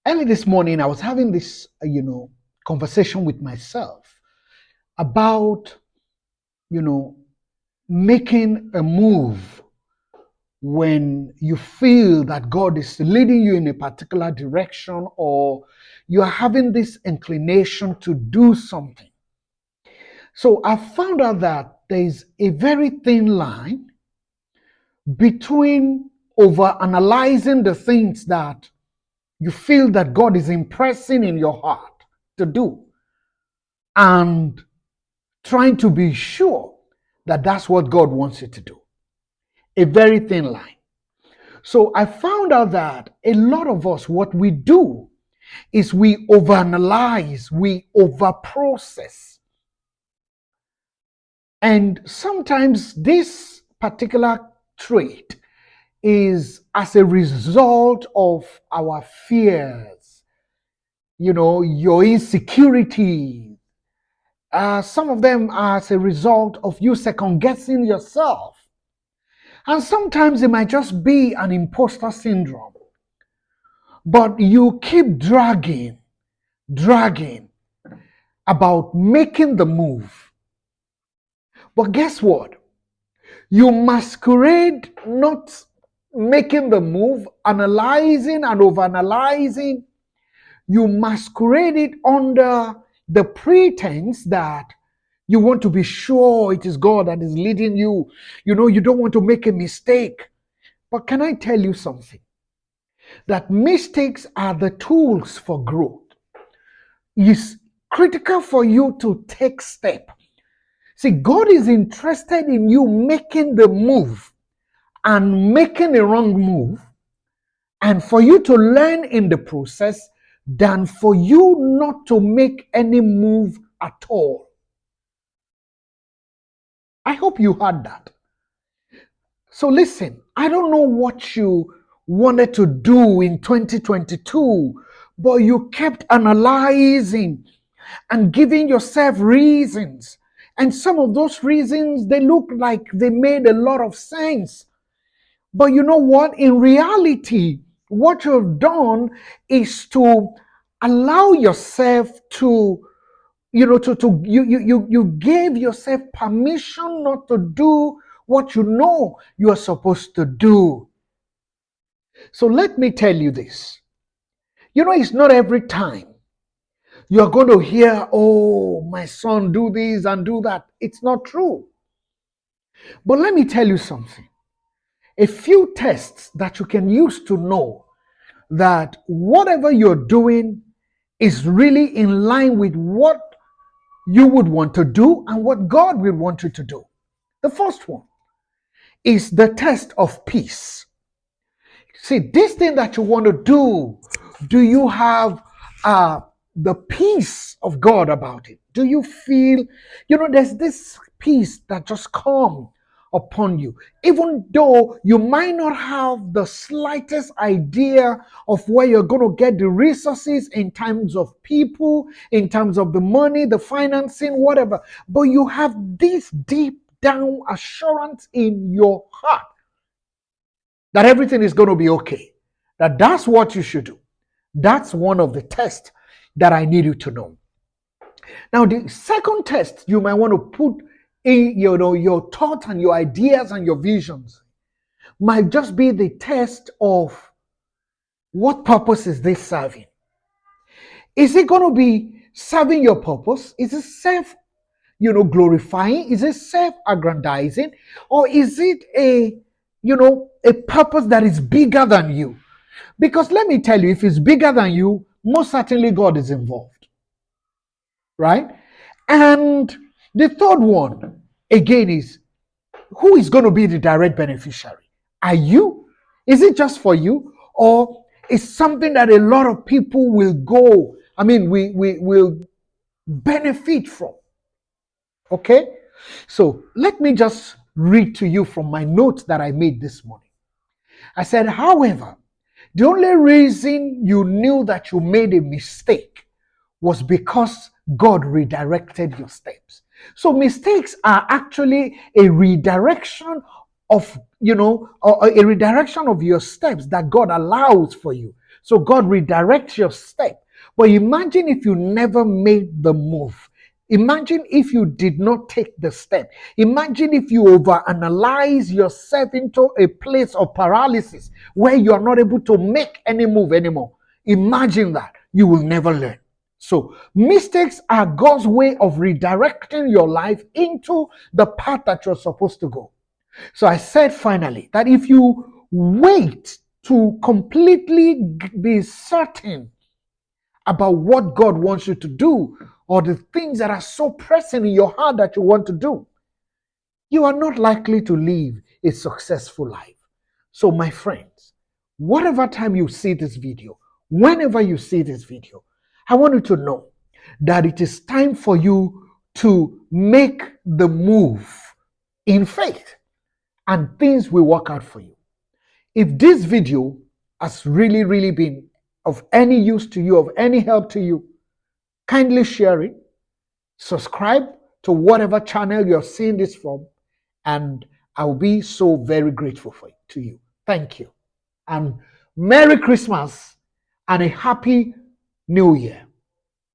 Early this morning, I was having this, conversation with myself about, you know, making a move when you feel that God is leading you in a particular direction, or you are having this inclination to do something. So I found out that there is a very thin line between over analyzing the things that you feel that God is impressing in your heart to do, and trying to be sure that that's what God wants you to do. A very thin line. So I found out that a lot of us, what we do is we overanalyze, we overprocess. And sometimes this particular trait is as a result of our fears, your insecurities. Some of them are as a result of you second guessing yourself. And sometimes it might just be an imposter syndrome. But you keep dragging about making the move. But guess what? You masquerade not making the move, analyzing and overanalyzing. You masquerade it under the pretense that you want to be sure it is God that is leading you. You don't want to make a mistake. But can I tell you something? That mistakes are the tools for growth. It's critical for you to take step. See, God is interested in you making the move and making a wrong move, and for you to learn in the process, than for you not to make any move at all. I hope you heard that. So listen, I don't know what you wanted to do in 2022, but you kept analyzing and giving yourself reasons. And some of those reasons, they look like they made a lot of sense. But you know what? In reality, what you've done is to allow yourself to, you gave yourself permission not to do what you know you are supposed to do. So let me tell you this. It's not every time you are going to hear, oh, my son, do this and do that. It's not true. But let me tell you something. A few tests that you can use to know that whatever you're doing is really in line with what you would want to do and what God will want you to do. The first one is the test of peace. See, this thing that you want to do you have the peace of God about it? Do you feel, there's this peace that just comes upon you, even though you might not have the slightest idea of where you're going to get the resources in terms of people, in terms of the money, the financing, whatever, but you have this deep down assurance in your heart that everything is going to be okay, that's what you should do. That's one of the tests that I need you to know. Now, the second test you might want to put in, your thoughts and your ideas and your visions might just be the test of what purpose is this serving? Is it going to be serving your purpose? Is it self, glorifying? Is it self-aggrandizing? Or is it a purpose that is bigger than you? Because let me tell you, if it's bigger than you, most certainly God is involved. Right? And the third one, again, is who is going to be the direct beneficiary? Are you? Is it just for you? Or is something that a lot of people will we will benefit from? Okay? So let me just read to you from my notes that I made this morning. I said, however, the only reason you knew that you made a mistake was because God redirected your steps. So mistakes are actually a redirection of, or a redirection of your steps that God allows for you. So God redirects your step. But imagine if you never made the move. Imagine if you did not take the step. Imagine if you overanalyze yourself into a place of paralysis where you are not able to make any move anymore. Imagine that. You will never learn. So, mistakes are God's way of redirecting your life into the path that you're supposed to go. So, I said finally that if you wait to completely be certain about what God wants you to do or the things that are so pressing in your heart that you want to do, you are not likely to live a successful life. So, my friends, whatever time you see this video, whenever you see this video, I want you to know that it is time for you to make the move in faith and things will work out for you. If this video has really been of any use to you, of any help to you, kindly share it, subscribe to whatever channel you're seeing this from, and I'll be so very grateful to you. Thank you. And Merry Christmas and a Happy New Year.